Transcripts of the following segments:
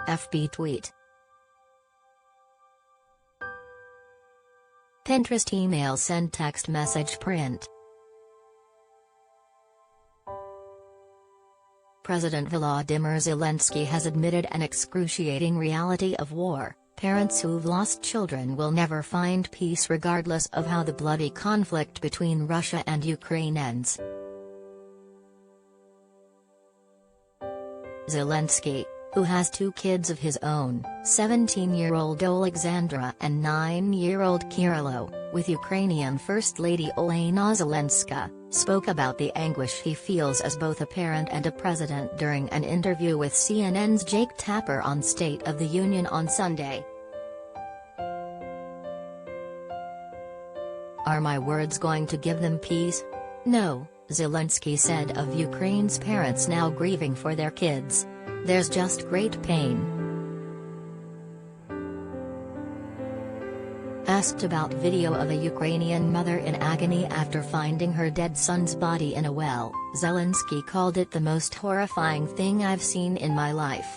FB tweet. Pinterest email send text message print. President Volodymyr Zelenskyy has admitted an excruciating reality of war: parents who've lost children will never find peace regardless of how the bloody conflict between Russia and Ukraine ends. Zelenskyy, who has two kids of his own, 17-year-old Oleksandra and 9-year-old Kyrylo, with Ukrainian First Lady Olena Zelenska, spoke about the anguish he feels as both a parent and a president during an interview with CNN's Jake Tapper on State of the Union on Sunday. "Are my words going to give them peace? No," Zelenskyy said of Ukraine's parents now grieving for their kids. "There's just great pain." Asked about video of a Ukrainian mother in agony after finding her dead son's body in a well, Zelenskyy called it the most horrifying thing I've seen in my life.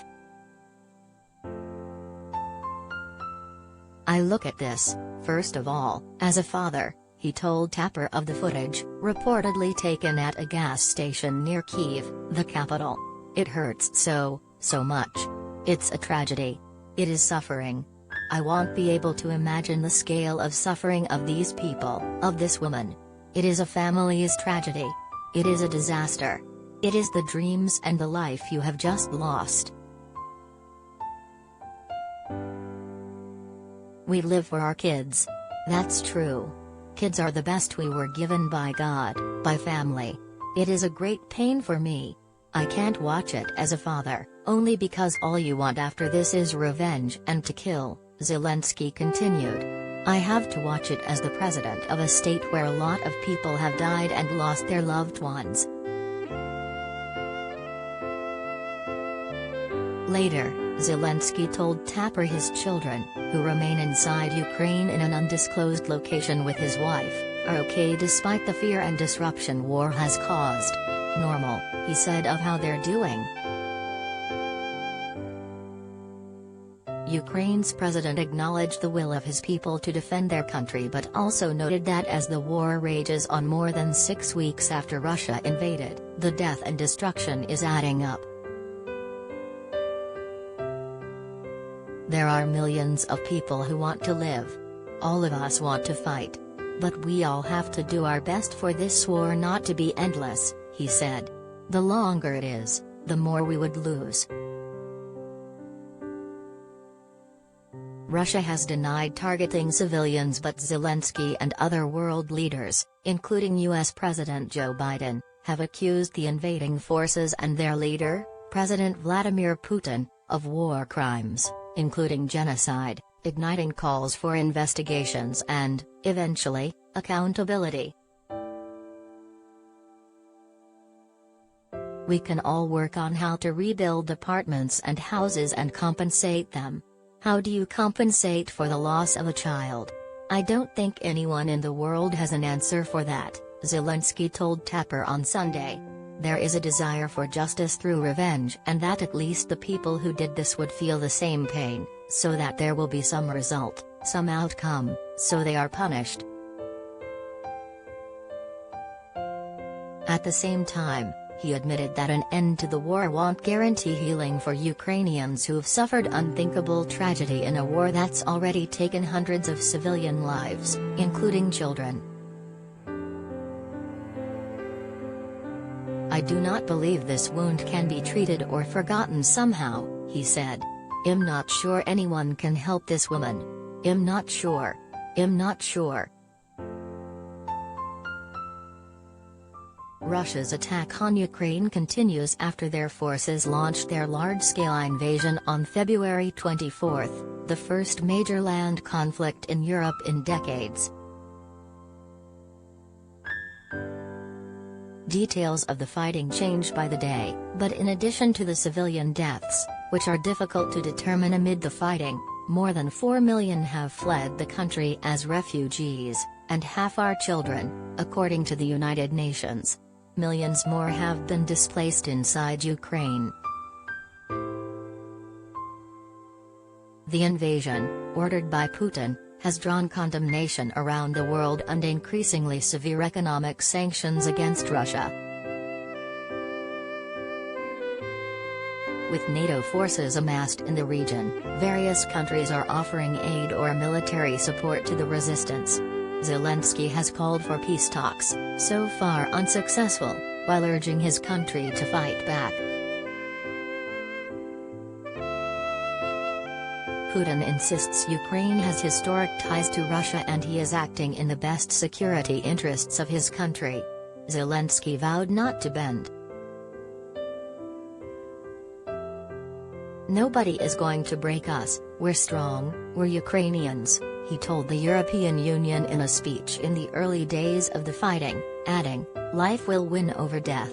"I look at this, first of all, as a father," he told Tapper of the footage, reportedly taken at a gas station near Kyiv, the capital. "It hurts so much. It's a tragedy. It is suffering. I won't be able to imagine the scale of suffering of these people, of this woman. It is a family's tragedy. It is a disaster. It is the dreams and the life you have just lost. We live for our kids. That's true. Kids are the best we were given by God, by family. It is a great pain for me. I can't watch it as a father, only because all you want after this is revenge and to kill," Zelenskyy continued. "I have to watch it as the president of a state where a lot of people have died and lost their loved ones." Later, Zelenskyy told Tapper his children, who remain inside Ukraine in an undisclosed location with his wife, are okay despite the fear and disruption war has caused. "Normal," he said of how they're doing. Ukraine's president acknowledged the will of his people to defend their country but also noted that as the war rages on more than 6 weeks after Russia invaded, the death and destruction is adding up. "There are millions of people who want to live. All of us want to fight. But we all have to do our best for this war not to be endless," he said. "The longer it is, the more we would lose." Russia has denied targeting civilians, but Zelenskyy and other world leaders, including US President Joe Biden, have accused the invading forces and their leader, President Vladimir Putin, of war crimes, including genocide, igniting calls for investigations and, eventually, accountability. "We can all work on how to rebuild apartments and houses and compensate them. How do you compensate for the loss of a child? I don't think anyone in the world has an answer for that," Zelenskyy told Tapper on Sunday. "There is a desire for justice through revenge and that at least the people who did this would feel the same pain, so that there will be some result, some outcome, so they are punished." At the same time, he admitted that an end to the war won't guarantee healing for Ukrainians who've suffered unthinkable tragedy in a war that's already taken hundreds of civilian lives, including children. "I do not believe this wound can be treated or forgotten somehow," he said. "I'm not sure anyone can help this woman. I'm not sure. I'm not sure." Russia's attack on Ukraine continues after their forces launched their large-scale invasion on February 24, the first major land conflict in Europe in decades. Details of the fighting change by the day, but in addition to the civilian deaths, which are difficult to determine amid the fighting, more than 4 million have fled the country as refugees, and half are children, according to the United Nations. Millions more have been displaced inside Ukraine. The invasion, ordered by Putin, has drawn condemnation around the world and increasingly severe economic sanctions against Russia. With NATO forces amassed in the region, various countries are offering aid or military support to the resistance. Zelensky has called for peace talks, so far unsuccessful, while urging his country to fight back. Putin insists Ukraine has historic ties to Russia and he is acting in the best security interests of his country. Zelensky vowed not to bend. "Nobody is going to break us, we're strong, we're Ukrainians," he told the European Union in a speech in the early days of the fighting, adding, "Life will win over death.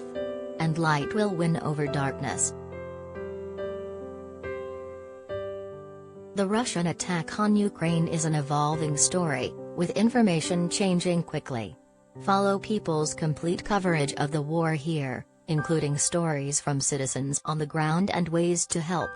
And light will win over darkness." The Russian attack on Ukraine is an evolving story, with information changing quickly. Follow People's complete coverage of the war here, including stories from citizens on the ground and ways to help.